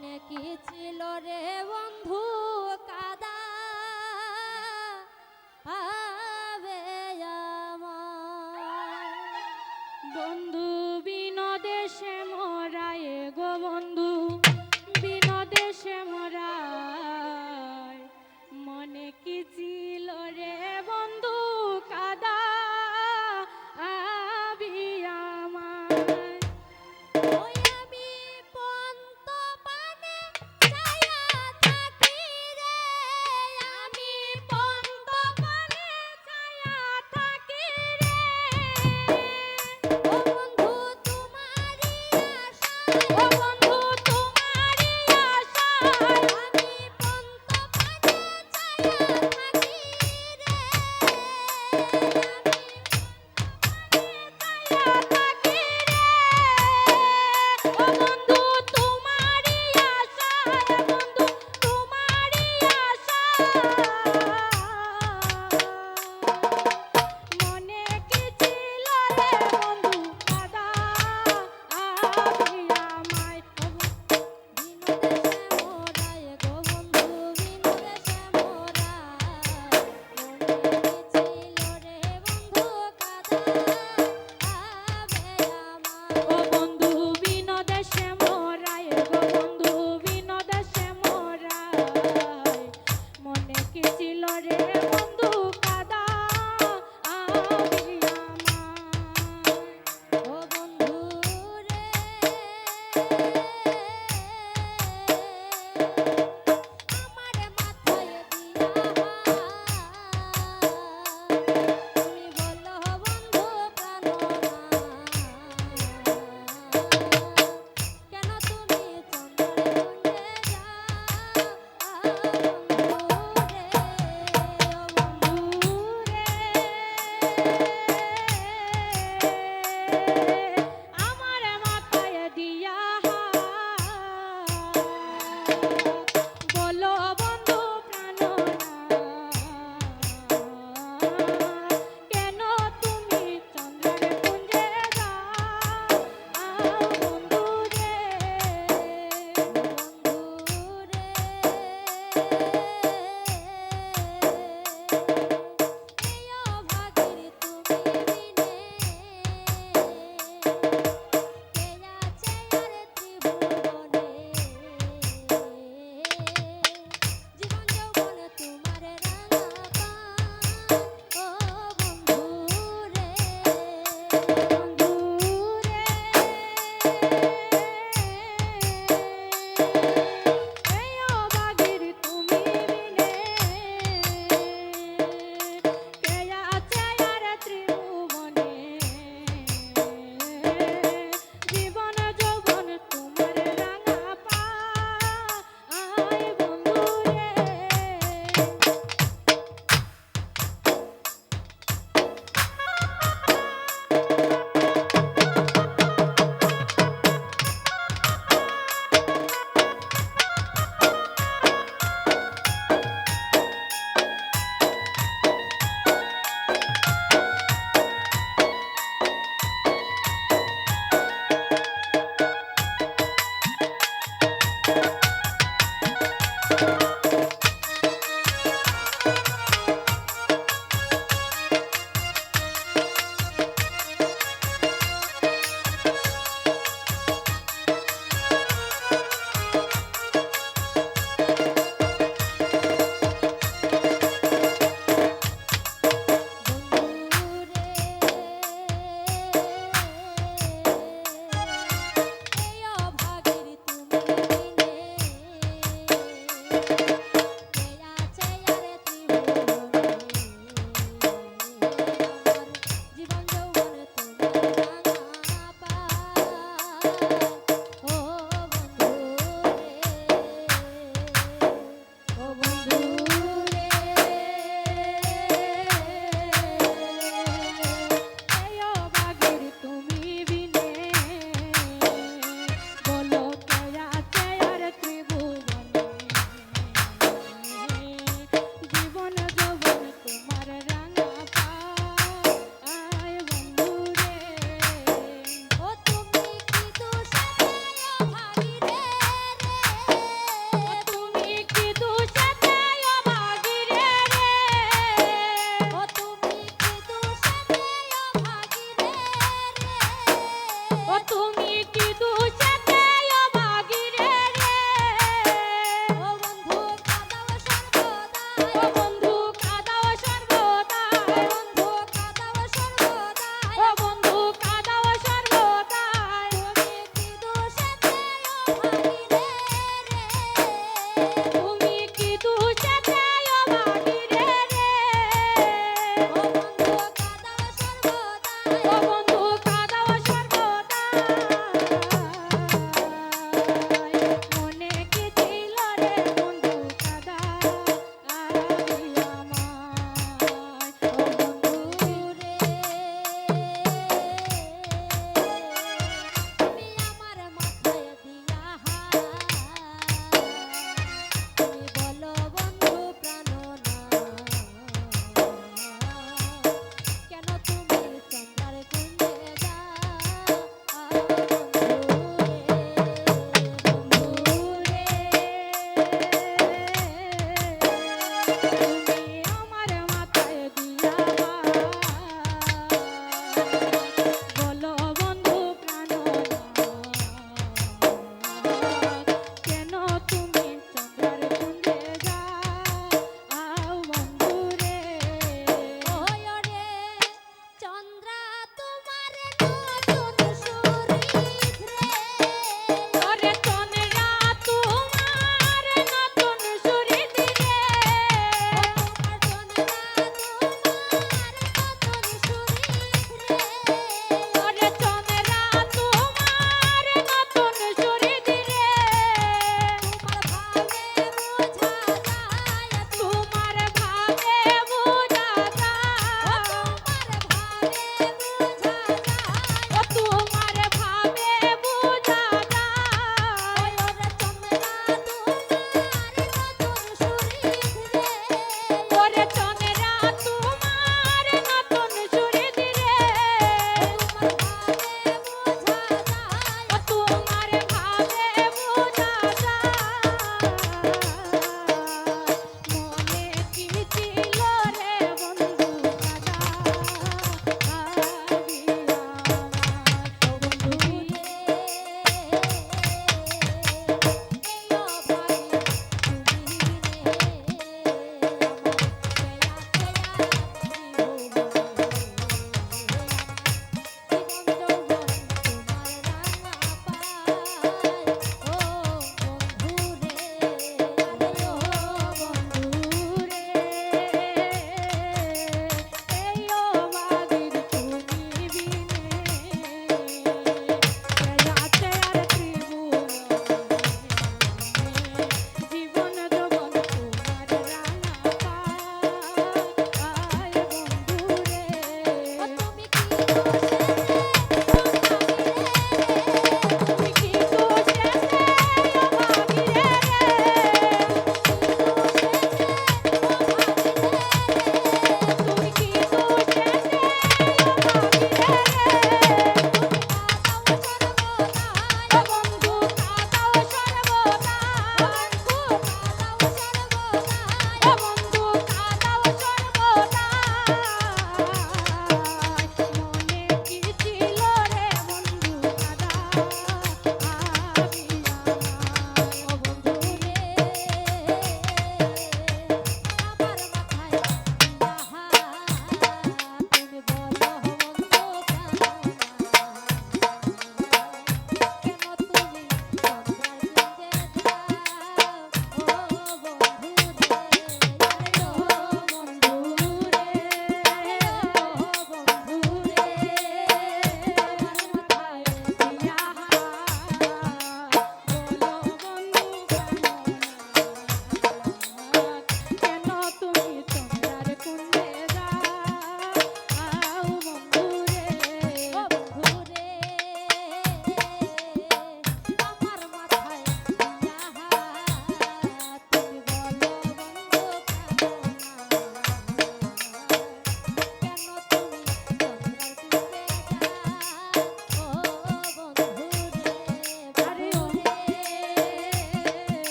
মনে কি ছিল রে বন্ধু কাদা আবে আমার বন্ধু বিনোদেশে মোরায় গো বন্ধু বিনোদেশে মোরায় মনে কি ছিল রে বন্ধু কাদা আবি আমার ওই আমি পন্ত পানে ছায়া থাকি রে আমি পন্ত পানে ছায়া থাকি রে ও বন্ধু তোমারই আশায় ও বন্ধু তোমারই আশায় আমি পন্ত পানে ছায়া থাকি রে ছায়া থাকি রে ও বন্ধু তোমারই আশায় বন্ধু তোমারই আশায় মনে কি ছিল রে বন্ধু কাদা আবি আমায় বিনোদেশে মোরায় গো বন্ধু বিনোদেশে মোরায় মনে কি ছিল রে বন্ধু কাদা আবে ও আমার বন্ধু বিনোদেশে মোরায় গো বন্ধু বিনোদেশে মোরায় মনে কি ছিল রে বন্ধু কাদা আবি আমায় ও বন্ধু রে আমারে মাথায় দিয়া তুমি বলো বন্ধু প্রাণনা কেন তুমি চন্দ্রে কুঞ্জে আমার মাথায় দিয়া বলো বন্ধু প্রাণনা কেন তুমি চন্দ্রের কুঞ্জে যাও বন্ধু রে বন্ধু রে এই অভাগীর তুমি বিনে কে আছে আর ত্রিভুবনে জীবন যৌবন তোমার রাঙা পায় বন্ধু রে